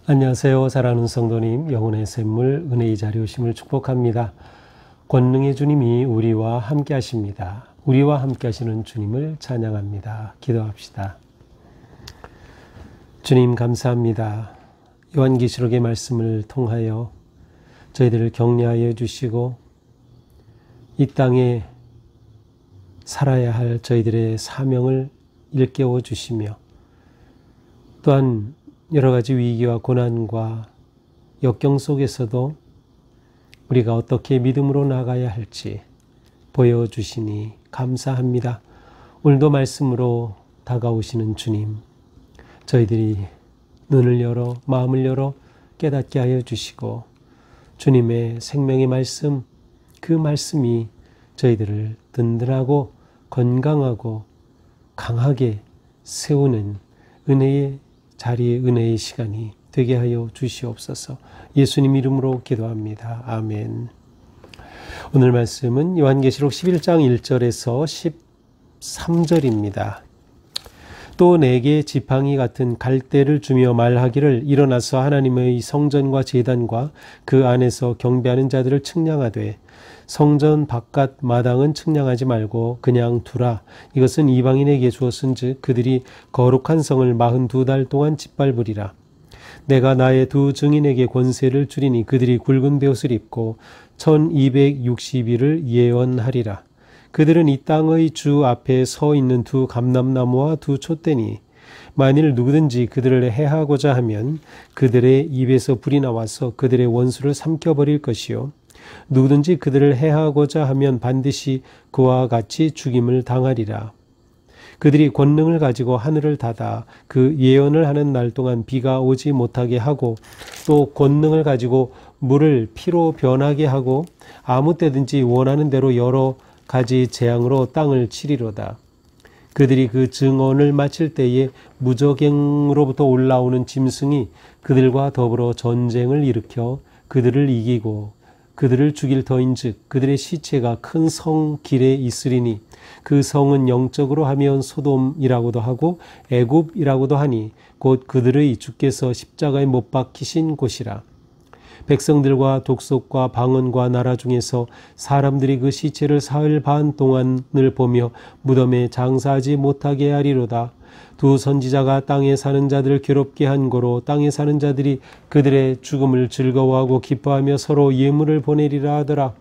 안녕하세요. 사랑하는 성도님, 영혼의 샘물 은혜의 자리 오심을 축복합니다. 권능의 주님이 우리와 함께 하십니다. 우리와 함께 하시는 주님을 찬양합니다. 기도합시다. 주님 감사합니다. 요한계시록의 말씀을 통하여 저희들을 격려하여 주시고 이 땅에 살아야 할 저희들의 사명을 일깨워 주시며 또한 여러 가지 위기와 고난과 역경 속에서도 우리가 어떻게 믿음으로 나가야 할지 보여주시니 감사합니다. 오늘도 말씀으로 다가오시는 주님, 저희들이 눈을 열어 마음을 열어 깨닫게 하여 주시고 주님의 생명의 말씀, 그 말씀이 저희들을 든든하고 건강하고 강하게 세우는 은혜의 자리의 은혜의 시간이 되게 하여 주시옵소서. 예수님 이름으로 기도합니다. 아멘. 오늘 말씀은 요한계시록 11장 1절에서 13절입니다. 또 내게 지팡이 같은 갈대를 주며 말하기를 일어나서 하나님의 성전과 제단과 그 안에서 경배하는 자들을 측량하되 성전 바깥 마당은 측량하지 말고 그냥 두라. 이것은 이방인에게 주었은즉 그들이 거룩한 성을 42달 동안 짓밟으리라. 내가 나의 두 증인에게 권세를 주리니 그들이 굵은 베옷을 입고 1260일을 예언하리라. 그들은 이 땅의 주 앞에 서 있는 두 감람나무와 두 촛대니 만일 누구든지 그들을 해하고자 하면 그들의 입에서 불이 나와서 그들의 원수를 삼켜버릴 것이요 누구든지 그들을 해하고자 하면 반드시 그와 같이 죽임을 당하리라. 그들이 권능을 가지고 하늘을 닫아 그 예언을 하는 날 동안 비가 오지 못하게 하고 또 권능을 가지고 물을 피로 변하게 하고 아무 때든지 원하는 대로 여러 가지 재앙으로 땅을 치리로다. 그들이 그 증언을 마칠 때에 무저갱으로부터 올라오는 짐승이 그들과 더불어 전쟁을 일으켜 그들을 이기고 그들을 죽일 터인즉 그들의 시체가 큰 성 길에 있으리니 그 성은 영적으로 하면 소돔이라고도 하고 애굽이라고도 하니 곧 그들의 주께서 십자가에 못 박히신 곳이라. 백성들과 독속과 방언과 나라 중에서 사람들이 그 시체를 사흘 반 동안을 보며 무덤에 장사하지 못하게 하리로다. 두 선지자가 땅에 사는 자들을 괴롭게 한 고로 땅에 사는 자들이 그들의 죽음을 즐거워하고 기뻐하며 서로 예물을 보내리라 하더라.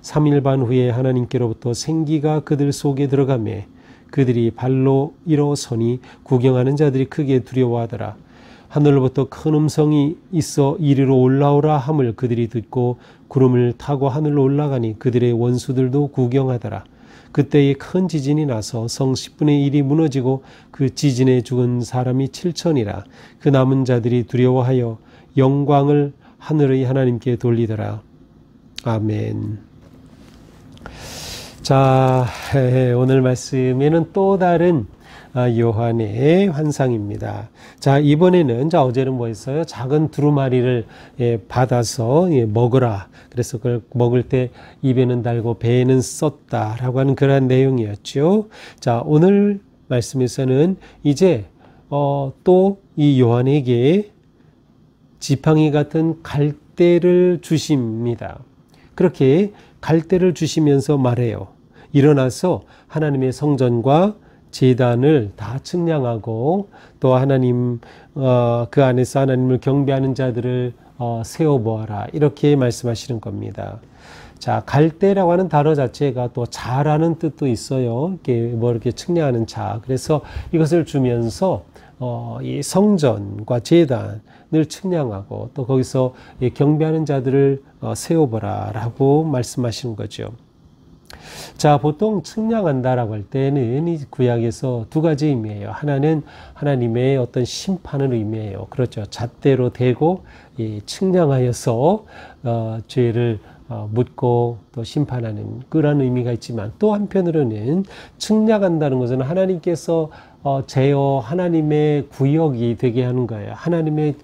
3일 반 후에 하나님께로부터 생기가 그들 속에 들어가매 그들이 발로 일어서니 구경하는 자들이 크게 두려워하더라. 하늘로부터 큰 음성이 있어 이리로 올라오라 함을 그들이 듣고 구름을 타고 하늘로 올라가니 그들의 원수들도 구경하더라. 그때에 큰 지진이 나서 성 10분의 1이 무너지고 그 지진에 죽은 사람이 7천이라. 그 남은 자들이 두려워하여 영광을 하늘의 하나님께 돌리더라. 아멘. 자, 오늘 말씀에는 또 다른 요한의 환상입니다. 자, 이번에는 어제는 뭐였어요? 작은 두루마리를 받아서 먹으라. 그래서 그걸 먹을 때 입에는 달고 배에는 썼다라고 하는 그러한 내용이었죠. 자, 오늘 말씀에서는 이제 또 이 요한에게 지팡이 같은 갈대를 주십니다. 그렇게 갈대를 주시면서 말해요. 일어나서 하나님의 성전과 제단을 다 측량하고 또 하나님 그 안에서 하나님을 경배하는 자들을 세워보아라. 이렇게 말씀하시는 겁니다. 자, 갈대라고 하는 단어 자체가 또 자라는 뜻도 있어요. 이렇게 측량하는 자. 그래서 이것을 주면서 이 성전과 제단을 측량하고 또 거기서 경배하는 자들을 세워보라라고 말씀하시는 거죠. 자, 보통 측량한다라고 할 때는 이 구약에서 두 가지 의미예요. 하나는 하나님의 어떤 심판을 의미해요. 그렇죠. 잣대로 대고 측량하여서 죄를 묻고 또 심판하는 그런 의미가 있지만 또 한편으로는 측량한다는 것은 하나님께서 제어 하나님의 구역이 되게 하는 거예요. 하나님의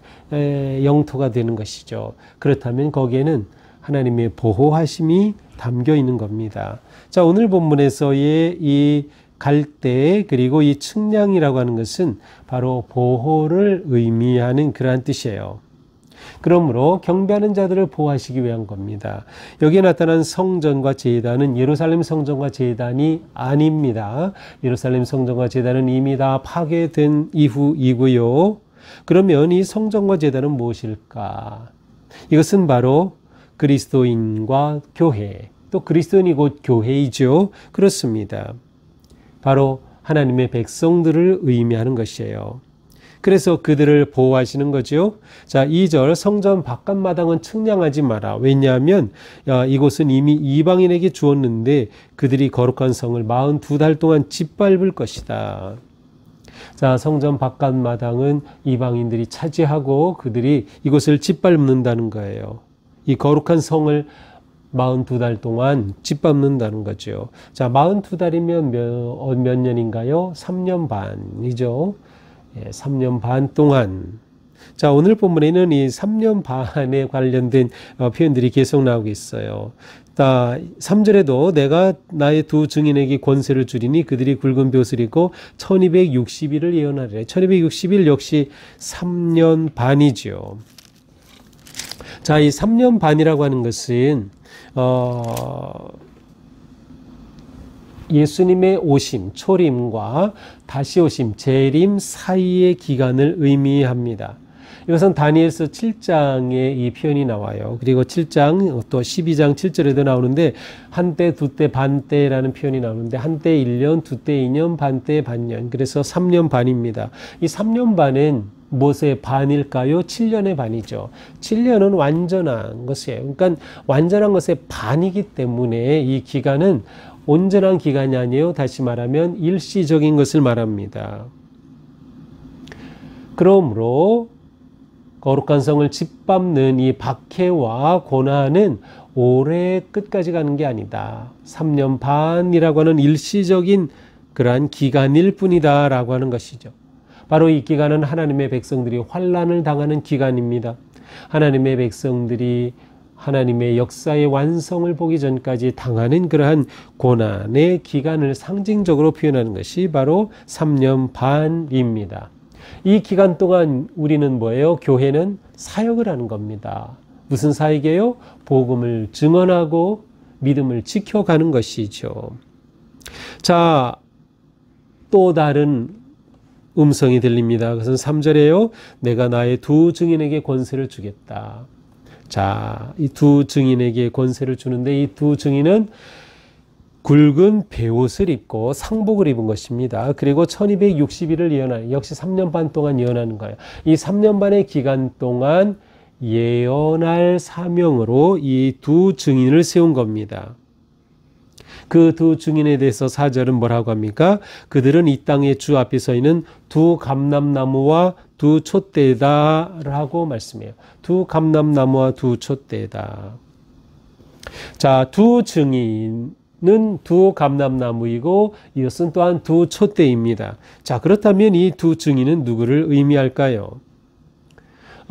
영토가 되는 것이죠. 그렇다면 거기에는 하나님의 보호하심이 담겨 있는 겁니다. 자, 오늘 본문에서의 이 갈대 그리고 이 측량이라고 하는 것은 바로 보호를 의미하는 그러한 뜻이에요. 그러므로 경배하는 자들을 보호하시기 위한 겁니다. 여기에 나타난 성전과 제단은 예루살렘 성전과 제단이 아닙니다. 예루살렘 성전과 제단은 이미 다 파괴된 이후이고요. 그러면 이 성전과 제단은 무엇일까? 이것은 바로 그리스도인과 교회, 또 그리스도인이 곧 교회이죠. 그렇습니다. 바로 하나님의 백성들을 의미하는 것이에요. 그래서 그들을 보호하시는 거죠. 자, 2절 성전 바깥마당은 측량하지 마라. 왜냐하면 이곳은 이미 이방인에게 주었는데 그들이 거룩한 성을 42달 동안 짓밟을 것이다. 자, 성전 바깥마당은 이방인들이 차지하고 그들이 이곳을 짓밟는다는 거예요. 이 거룩한 성을 42달 동안 짓밟는다는 거죠. 자, 42달이면 몇 년인가요? 3년 반이죠. 3년 반 동안. 자, 오늘 본문에는 이 3년 반에 관련된 표현들이 계속 나오고 있어요. 3절에도 내가 나의 두 증인에게 권세를 주리니 그들이 굵은 돛을 입고 1260일을 예언하리라. 1260일 역시 3년 반이죠. 자, 이 3년 반이라고 하는 것은 예수님의 오심, 초림과 다시 오심, 재림 사이의 기간을 의미합니다. 이것은 다니엘서 7장에 이 표현이 나와요. 그리고 7장 또 12장 7절에도 나오는데 한때, 두때, 반때라는 표현이 나오는데 한때 1년, 두때 2년, 반때 반년. 그래서 3년 반입니다. 이 3년 반은 무엇의 반일까요? 7년의 반이죠. 7년은 완전한 것이에요. 그러니까 완전한 것의 반이기 때문에 이 기간은 온전한 기간이 아니에요. 다시 말하면 일시적인 것을 말합니다. 그러므로 거룩한 성을 짓밟는 이 박해와 고난은 올해 끝까지 가는 게 아니다. 3년 반이라고 하는 일시적인 그러한 기간일 뿐이다 라고 하는 것이죠. 바로 이 기간은 하나님의 백성들이 환난을 당하는 기간입니다. 하나님의 백성들이 하나님의 역사의 완성을 보기 전까지 당하는 그러한 고난의 기간을 상징적으로 표현하는 것이 바로 3년 반입니다. 이 기간 동안 우리는 뭐예요? 교회는 사역을 하는 겁니다. 무슨 사역이에요? 복음을 증언하고 믿음을 지켜가는 것이죠. 자, 또 다른 음성이 들립니다. 그것은 3절에요. 내가 나의 두 증인에게 권세를 주겠다. 자, 이 두 증인에게 권세를 주는데 이 두 증인은 굵은 베옷을 입고 상복을 입은 것입니다. 그리고 1260일을 예언하는, 역시 3년 반 동안 예언하는 거예요. 이 3년 반의 기간 동안 예언할 사명으로 이 두 증인을 세운 겁니다. 그 두 증인에 대해서 4절은 뭐라고 합니까? 그들은 이 땅의 주 앞에 서 있는 두 감람나무와 두 촛대다라고 말씀해요. 두 감람나무와 두 촛대다. 자, 두 증인은 두 감람나무이고 이것은 또한 두 촛대입니다. 자, 그렇다면 이 두 증인은 누구를 의미할까요?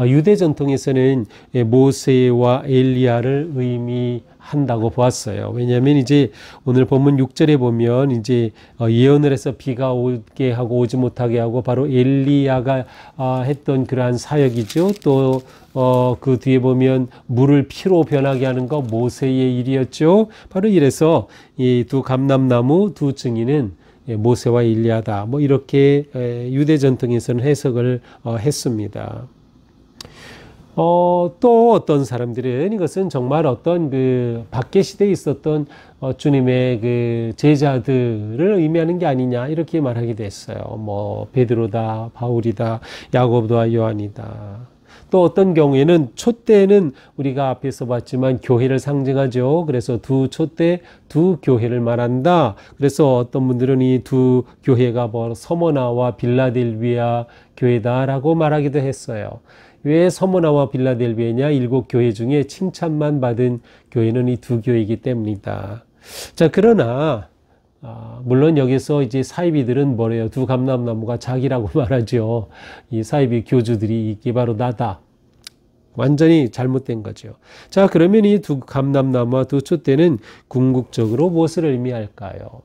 유대 전통에서는 모세와 엘리야를 의미한다고 보았어요. 왜냐하면 이제 오늘 본문 6절에 보면 이제 예언을 해서 비가 오게 하고 오지 못하게 하고 바로 엘리야가 했던 그러한 사역이죠. 또 그 뒤에 보면 물을 피로 변하게 하는 거 모세의 일이었죠. 바로 이래서 이 두 감람나무 두 증인은 모세와 엘리야다. 뭐 이렇게 유대 전통에서는 해석을 했습니다. 또 어떤 사람들은 이것은 정말 어떤 그 박해 시대에 있었던 주님의 그 제자들을 의미하는 게 아니냐 이렇게 말하기도 했어요. 뭐 베드로다, 바울이다, 야고보다, 요한이다. 또 어떤 경우에는 촛대는 우리가 앞에서 봤지만 교회를 상징하죠. 그래서 두 촛대, 두 교회를 말한다. 그래서 어떤 분들은 이 두 교회가 뭐 서머나와 빌라델비아 교회다라고 말하기도 했어요. 왜 서머나와 빌라델비아냐? 7교회 중에 칭찬만 받은 교회는 이 두 교회이기 때문이다. 자, 그러나 물론 여기서 이제 사이비들은 뭐래요? 두 감람나무가 자기라고 말하죠. 이 사이비 교주들이 이게 바로 나다. 완전히 잘못된 거죠. 자, 그러면 이 두 감람나무와 두 촛대는 궁극적으로 무엇을 의미할까요?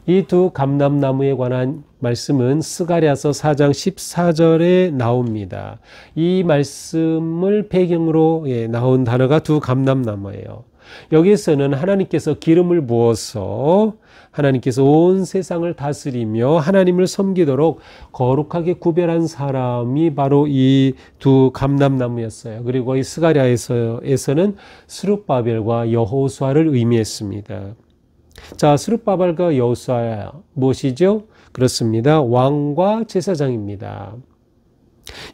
이 두 감람나무에 관한 말씀은 스가랴서 4장 14절에 나옵니다. 이 말씀을 배경으로 나온 단어가 두 감람나무예요. 여기에서는 하나님께서 기름을 부어서 하나님께서 온 세상을 다스리며 하나님을 섬기도록 거룩하게 구별한 사람이 바로 이 두 감람나무였어요. 그리고 이 스가랴에서는 스룹바벨과 여호수아를 의미했습니다. 자, 스룹바벨과 여호수아 무엇이죠? 그렇습니다. 왕과 제사장입니다.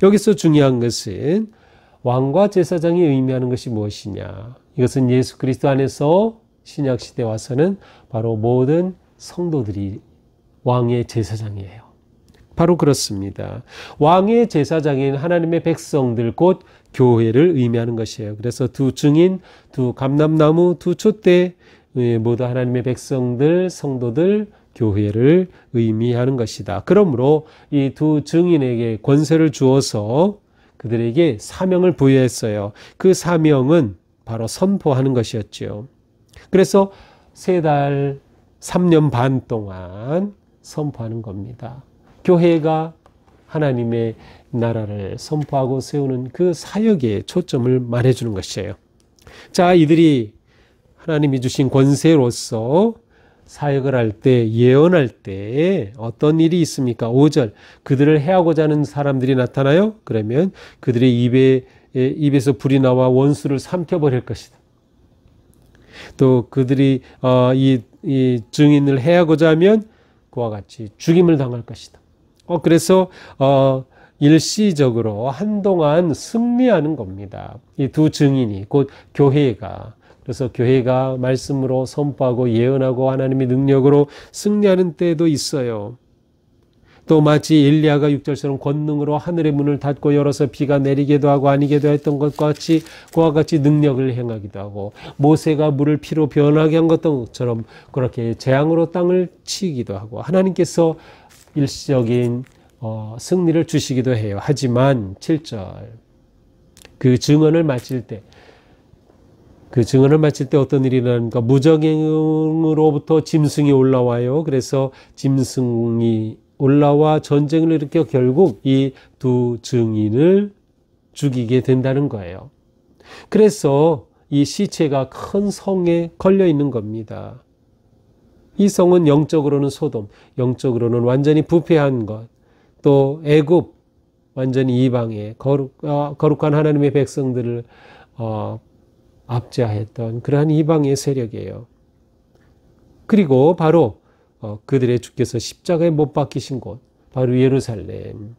여기서 중요한 것은 왕과 제사장이 의미하는 것이 무엇이냐? 이것은 예수 그리스도 안에서 신약 시대에 와서는 바로 모든 성도들이 왕의 제사장이에요. 바로 그렇습니다. 왕의 제사장인 하나님의 백성들 곧 교회를 의미하는 것이에요. 그래서 두 증인, 두 감람나무, 두 촛대 모두 하나님의 백성들, 성도들, 교회를 의미하는 것이다. 그러므로 이 두 증인에게 권세를 주어서 그들에게 사명을 부여했어요. 그 사명은 바로 선포하는 것이었죠. 그래서 3달, 3년 반 동안 선포하는 겁니다. 교회가 하나님의 나라를 선포하고 세우는 그 사역에 초점을 말해주는 것이에요. 자, 이들이 하나님이 주신 권세로서 사역을 할 때, 예언할 때 어떤 일이 있습니까? 5절, 그들을 해하고자 하는 사람들이 나타나요? 그러면 그들의 입에서 불이 나와 원수를 삼켜버릴 것이다. 또 그들이 이 증인을 해하고자 하면 그와 같이 죽임을 당할 것이다. 그래서 일시적으로 한동안 승리하는 겁니다. 이 두 증인이 곧 교회가. 그래서 교회가 말씀으로 선포하고 예언하고 하나님의 능력으로 승리하는 때도 있어요. 또 마치 엘리야가 6절처럼 권능으로 하늘의 문을 닫고 열어서 비가 내리기도 하고 아니기도 했던 것과 같이 그와 같이 능력을 행하기도 하고 모세가 물을 피로 변하게 한 것처럼 그렇게 재앙으로 땅을 치기도 하고 하나님께서 일시적인 승리를 주시기도 해요. 하지만 7절 그 증언을 마칠 때 어떤 일이 일어나는가? 무적행으로부터 짐승이 올라와요. 그래서 짐승이 올라와 전쟁을 일으켜 결국 이 두 증인을 죽이게 된다는 거예요. 그래서 이 시체가 큰 성에 걸려 있는 겁니다. 이 성은 영적으로는 소돔, 영적으로는 완전히 부패한 것, 또 애굽, 완전히 이방의 거룩한 하나님의 백성들을 압제하였던 그러한 이방의 세력이에요. 그리고 바로 그들의 주께서 십자가에 못 박히신 곳, 바로 예루살렘.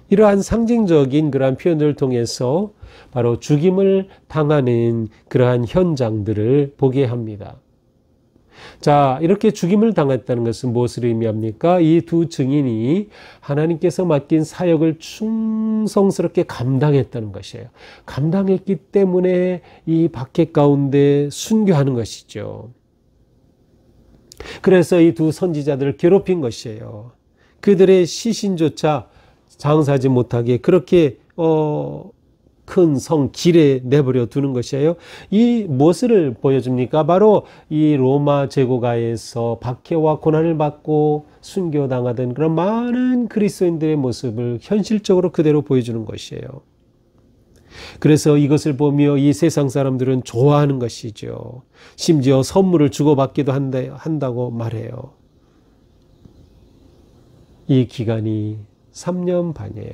이러한 상징적인 그러한 표현들을 통해서 바로 죽임을 당하는 그러한 현장들을 보게 합니다. 자, 이렇게 죽임을 당했다는 것은 무엇을 의미합니까? 이 두 증인이 하나님께서 맡긴 사역을 충성스럽게 감당했다는 것이에요. 감당했기 때문에 이 박해 가운데 순교하는 것이죠. 그래서 이 두 선지자들을 괴롭힌 것이에요. 그들의 시신조차 장사하지 못하게 그렇게 큰 성 길에 내버려 두는 것이에요. 이 무엇을 보여줍니까? 바로 이 로마 제국하에서 박해와 고난을 받고 순교당하던 그런 많은 그리스도인들의 모습을 현실적으로 그대로 보여주는 것이에요. 그래서 이것을 보며 이 세상 사람들은 좋아하는 것이죠. 심지어 선물을 주고받기도 한다고 말해요. 이 기간이 3년 반이에요.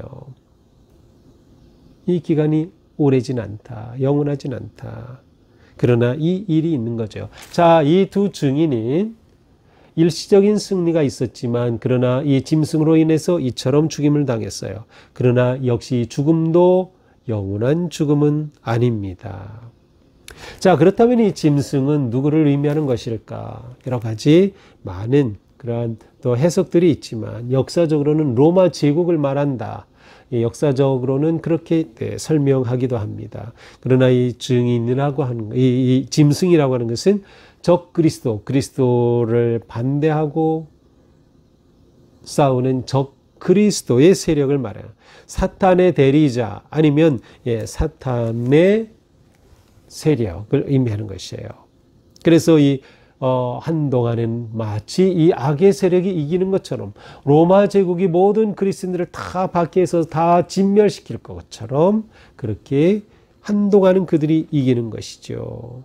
이 기간이 오래진 않다. 영원하진 않다. 그러나 이 일이 있는 거죠. 자, 이 두 증인은 일시적인 승리가 있었지만 그러나 이 짐승으로 인해서 이처럼 죽임을 당했어요. 그러나 역시 죽음도 영원한 죽음은 아닙니다. 자, 그렇다면 이 짐승은 누구를 의미하는 것일까? 여러 가지 많은 그러한 또 해석들이 있지만 역사적으로는 로마 제국을 말한다. 역사적으로는 그렇게 설명하기도 합니다. 그러나 이 증인이라고 하는 이 짐승이라고 하는 것은 적 그리스도를 반대하고 싸우는 적 그리스도의 세력을 말해요. 사탄의 대리자 아니면 사탄의 세력을 의미하는 것이에요. 그래서 이 한동안은 마치 이 악의 세력이 이기는 것처럼 로마 제국이 모든 그리스인들을 다 밖에서 다 진멸시킬 것처럼 그렇게 한동안은 그들이 이기는 것이죠.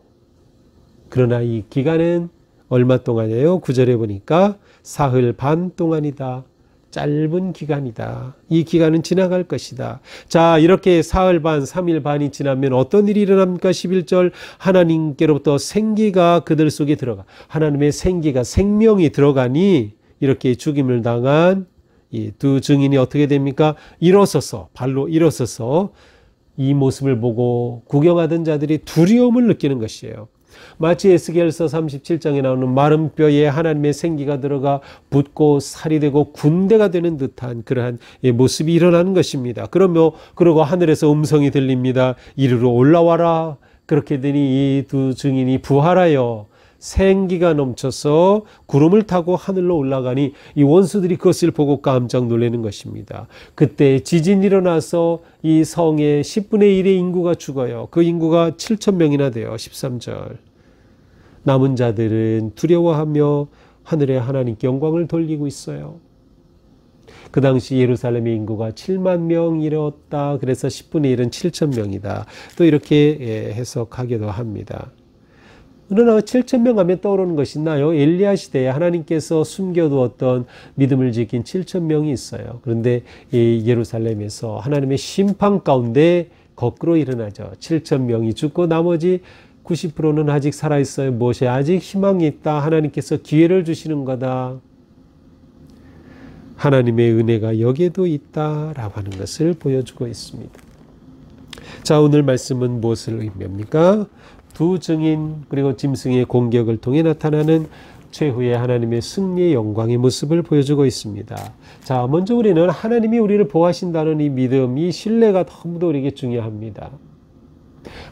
그러나 이 기간은 얼마 동안이에요? 9절에 보니까 사흘 반 동안이다. 짧은 기간이다. 이 기간은 지나갈 것이다. 자, 이렇게 사흘 반, 3일 반이 지나면 어떤 일이 일어납니까? 11절 하나님께로부터 생기가 그들 속에 들어가. 하나님의 생기가 생명이 들어가니 이렇게 죽임을 당한 이 두 증인이 어떻게 됩니까? 일어서서 발로 일어서서 이 모습을 보고 구경하던 자들이 두려움을 느끼는 것이에요. 마치 에스겔서 37장에 나오는 마른 뼈에 하나님의 생기가 들어가 붓고 살이 되고 군대가 되는 듯한 그러한 모습이 일어나는 것입니다. 그러고 하늘에서 음성이 들립니다. 이리로 올라와라. 그렇게 되니 이 두 증인이 부활하여 생기가 넘쳐서 구름을 타고 하늘로 올라가니 이 원수들이 그것을 보고 깜짝 놀라는 것입니다. 그때 지진이 일어나서 이 성의 10분의 1의 인구가 죽어요. 그 인구가 7,000명이나 돼요. 13절. 남은 자들은 두려워하며 하늘에 하나님께 영광을 돌리고 있어요. 그 당시 예루살렘의 인구가 7만 명이었다. 그래서 10분의 1은 7,000명이다. 또 이렇게 해석하기도 합니다. 그러나 7,000명 하면 떠오르는 것이 있나요? 엘리야 시대에 하나님께서 숨겨두었던 믿음을 지킨 7,000명이 있어요. 그런데 이 예루살렘에서 하나님의 심판 가운데 거꾸로 일어나죠. 7,000명이 죽고 나머지 90%는 아직 살아있어요. 무엇에 아직 희망이 있다. 하나님께서 기회를 주시는 거다. 하나님의 은혜가 여기에도 있다라고 하는 것을 보여주고 있습니다. 자, 오늘 말씀은 무엇을 의미합니까? 두 증인 그리고 짐승의 공격을 통해 나타나는 최후의 하나님의 승리의 영광의 모습을 보여주고 있습니다. 자, 먼저 우리는 하나님이 우리를 보호하신다는 이 믿음, 이 신뢰가 너무도 우리에게 중요합니다.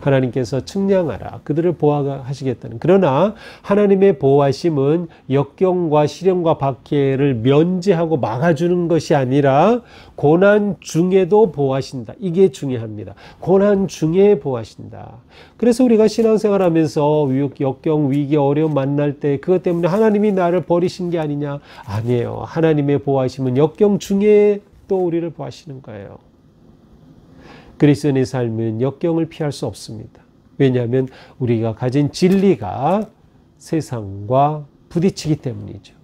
하나님께서 측량하라. 그들을 보호하시겠다는. 그러나 하나님의 보호하심은 역경과 시련과 박해를 면제하고 막아주는 것이 아니라 고난 중에도 보호하신다. 이게 중요합니다. 고난 중에 보호하신다. 그래서 우리가 신앙생활하면서 역경, 위기, 어려움 만날 때 그것 때문에 하나님이 나를 버리신 게 아니냐? 아니에요. 하나님의 보호하심은 역경 중에 또 우리를 보호하시는 거예요. 그리스도인의 삶은 역경을 피할 수 없습니다. 왜냐하면 우리가 가진 진리가 세상과 부딪히기 때문이죠.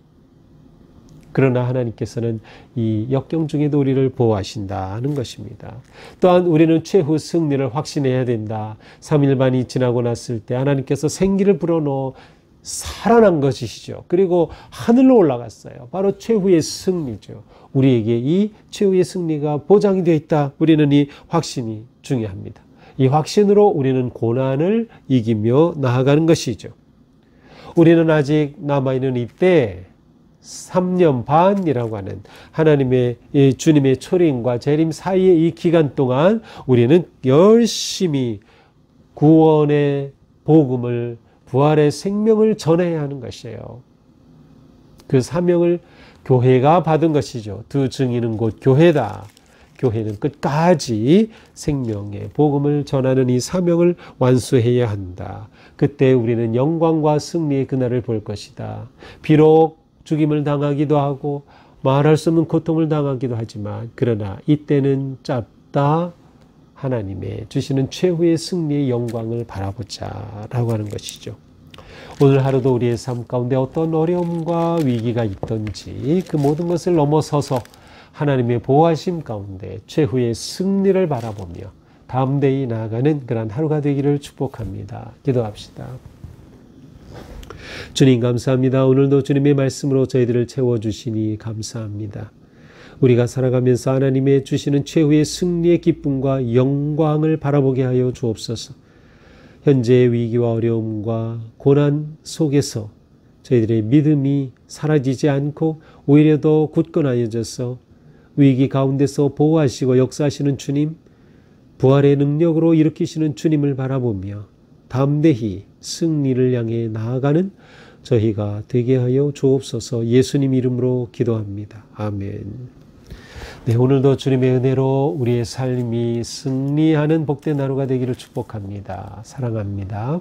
그러나 하나님께서는 이 역경 중에도 우리를 보호하신다는 것입니다. 또한 우리는 최후 승리를 확신해야 된다. 3일 반이 지나고 났을 때 하나님께서 생기를 불어넣어 살아난 것이시죠. 그리고 하늘로 올라갔어요. 바로 최후의 승리죠. 우리에게 이 최후의 승리가 보장이 되어 있다. 우리는 이 확신이 중요합니다. 이 확신으로 우리는 고난을 이기며 나아가는 것이죠. 우리는 아직 남아있는 이때 3년 반이라고 하는 하나님의 주님의 초림과 재림 사이의 이 기간 동안 우리는 열심히 구원의 복음을 부활의 생명을 전해야 하는 것이에요. 그 사명을 교회가 받은 것이죠. 두 증인은 곧 교회다. 교회는 끝까지 생명의 복음을 전하는 이 사명을 완수해야 한다. 그때 우리는 영광과 승리의 그날을 볼 것이다. 비록 죽임을 당하기도 하고 말할 수 없는 고통을 당하기도 하지만 그러나 이때는 짧다. 하나님의 주시는 최후의 승리의 영광을 바라보자 라고 하는 것이죠. 오늘 하루도 우리의 삶 가운데 어떤 어려움과 위기가 있든지 그 모든 것을 넘어서서 하나님의 보호하심 가운데 최후의 승리를 바라보며 다음 데이 나아가는 그런 하루가 되기를 축복합니다. 기도합시다. 주님 감사합니다. 오늘도 주님의 말씀으로 저희들을 채워주시니 감사합니다. 우리가 살아가면서 하나님의 주시는 최후의 승리의 기쁨과 영광을 바라보게 하여 주옵소서. 현재의 위기와 어려움과 고난 속에서 저희들의 믿음이 사라지지 않고 오히려 더 굳건하여져서 위기 가운데서 보호하시고 역사하시는 주님, 부활의 능력으로 일으키시는 주님을 바라보며 담대히 승리를 향해 나아가는 저희가 되게 하여 주옵소서. 예수님 이름으로 기도합니다. 아멘. 네, 오늘도 주님의 은혜로 우리의 삶이 승리하는 복된 하루가 되기를 축복합니다. 사랑합니다.